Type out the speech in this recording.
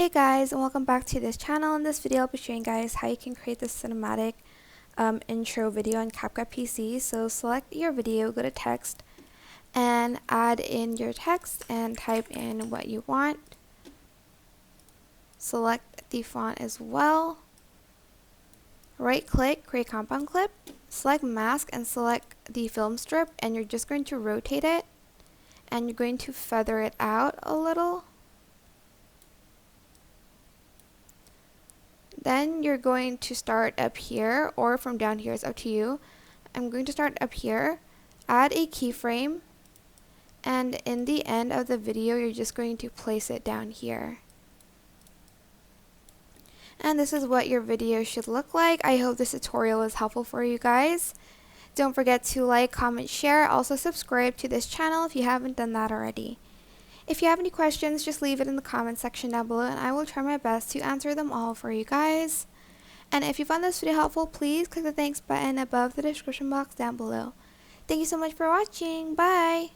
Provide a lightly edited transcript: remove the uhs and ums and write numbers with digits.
Hey guys, and welcome back to this channel. In this video I'll be showing guys how you can create this cinematic intro video on CapCut PC. So select your video, go to text and add in your text and type in what you want. Select the font as well. Right click, create compound clip, select mask and select the film strip, and you're just going to rotate it and you're going to feather it out a little. Then you're going to start up here, or from down here, it's up to you. I'm going to start up here, add a keyframe, and in the end of the video you're just going to place it down here. And this is what your video should look like. I hope this tutorial is helpful for you guys. Don't forget to like, comment, share. Also subscribe to this channel if you haven't done that already. If you have any questions, just leave it in the comment section down below and I will try my best to answer them all for you guys. And if you found this video helpful, please click the thanks button above the description box down below. Thank you so much for watching. Bye!